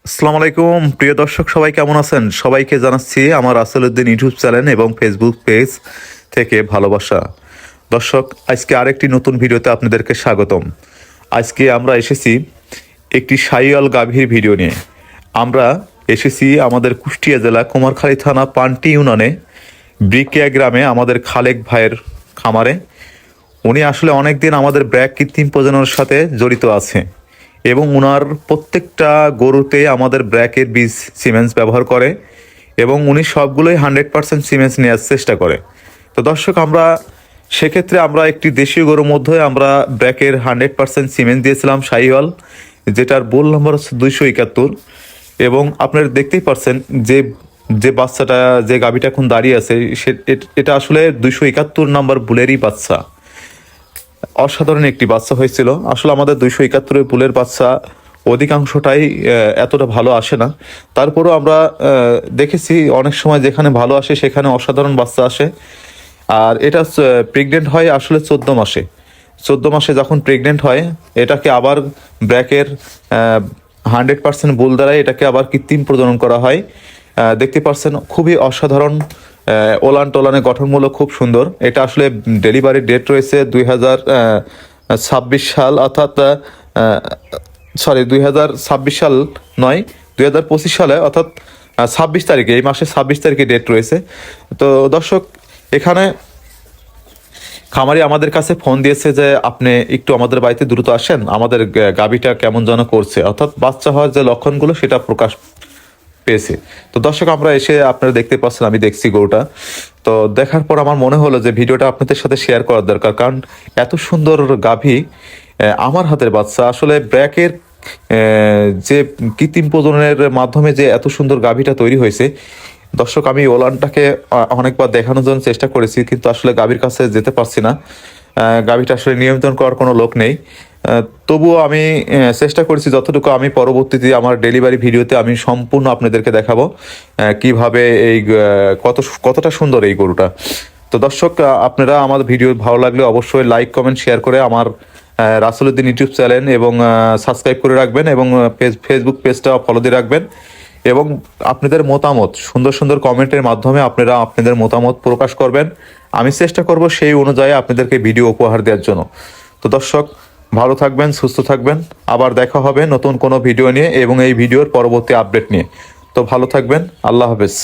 আসসালামু আলাইকুম প্রিয় দর্শক, সবাই কেমন আছেন? সবাইকে জানাচ্ছি আমার রাসেলউদ্দিন ইউটিউব চ্যানেল এবং ফেসবুক পেজ থেকে ভালোবাসা। দর্শক, আজকে আরেকটি নতুন ভিডিওতে আপনাদেরকে স্বাগতম। আজকে আমরা এসেছি একটি শাহিওয়াল গাভীর ভিডিও নিয়ে। আমরা এসেছি আমাদের কুষ্টিয়া জেলা কুমারখালী থানা পান্টি ইউনিয়নে ব্রিকিয়া গ্রামে আমাদের খালেক ভাইয়ের খামারে। উনি আসলে অনেক দিন আমাদের ব্র্যাক কৃত্রিম প্রজননের সাথে জড়িত আছে এবং ওনার প্রত্যেকটা গরুতে আমাদের ব্র্যাকের বীজ সিমেন্স ব্যবহার করে এবং উনি সবগুলোই 100% সিমেন্স নেওয়ার চেষ্টা করে। তো দর্শক, সেক্ষেত্রে আমরা একটি দেশীয় গরুর মধ্যে আমরা ব্র্যাকের 100% সিমেন্স দিয়েছিলাম শাহিওয়াল, যেটার বোল নম্বর হচ্ছে 271। এবং আপনারা দেখতেই পারছেন যে যে বাচ্চাটা, যে গাভীটা এখন দাঁড়িয়ে আছে, এটা আসলে 271 নাম্বার বুলেরই বাচ্চা। অসাধারণ একটি বাচ্চা হয়েছিল। আসলে আমাদের 271 বুলের বাচ্চা অধিকাংশটাই এতটা ভালো আসে না। তারপরও আমরা দেখেছি অনেক সময় যেখানে ভালো আসে সেখানে অসাধারণ বাচ্চা আসে। আর এটা প্রেগনেন্ট হয় আসলে 14 মাসে যখন প্রেগনেন্ট হয় এটাকে আবার ব্র্যাকের 100% বুল দ্বারাই এটাকে আবার কৃত্রিম প্রজনন করা হয়। দেখতে পাচ্ছেন খুবই অসাধারণ, ওলান টোলানে গঠনমূলক খুব সুন্দর। এটা আসলে ডেলিভারি ডেট রয়েছে 2026 সাল, অর্থাৎ 2026 সাল নয়, 2025 সালে, অর্থাৎ 26 তারিখে, এই মাসের 26 তারিখে ডেট রয়েছে। তো দর্শক, এখানে খামারি আমাদের কাছে ফোন দিয়েছে যে আপনি একটু আমাদের বাড়িতে দ্রুত আসেন, আমাদের গাভীটা কেমন যেন করছে, অর্থাৎ বাচ্চা হওয়ার যে লক্ষণগুলো সেটা প্রকাশ পেয়েছে। তো দর্শক, আমরা এসে আপনারা দেখতে পাচ্ছেন, আমি দেখছি গরুটা। তো দেখার পর আমার মনে হলো যে ভিডিওটা আপনাদের সাথে শেয়ার করার দরকার, কারণ এত সুন্দর গাভী, আমার হাতের বাচ্চা, আসলে ব্র্যাকের যে কৃত্রিম প্রজননের মাধ্যমে যে এত সুন্দর গাভীটা তৈরি হয়েছে। দর্শক, আমি ওলানটাকে অনেকবার দেখানোর জন্য চেষ্টা করেছি, কিন্তু আসলে গাভীর কাছে যেতে পারছি না। গাভীটা আসলে নিয়ন্ত্রণ করার কোনো লোক নেই। তবুও আমি চেষ্টা করেছি যতটুকু। আমি পরবর্তীতে আমার ডেলিভারি ভিডিওতে আমি সম্পূর্ণ আপনাদেরকে দেখাবো কিভাবে এই কতটা সুন্দর এই গরুটা। তো দর্শক, আপনারা আমার ভিডিও ভালো লাগলে অবশ্যই লাইক, কমেন্ট, শেয়ার করে আমার রাসেলউদ্দিন ইউটিউব চ্যানেল এবং সাবস্ক্রাইব করে রাখবেন এবং ফেসবুক পেজটা ফলো দিয়ে রাখবেন। এবং আপনাদের মতামত সুন্দর সুন্দর কমেন্টের মাধ্যমে আপনারা আপনাদের মতামত প্রকাশ করবেন। আমি চেষ্টা করব সেই অনুযায়ী আপনাদেরকে ভিডিও উপহার দেওয়ার জন্য। তো দর্শক, ভালো থাকবেন, সুস্থ থাকবেন। আবার দেখা হবে নতুন কোনো ভিডিও নিয়ে এবং এই ভিডিওর পরবর্তী আপডেট নিয়ে। তো ভালো থাকবেন। আল্লাহ হাফেজ।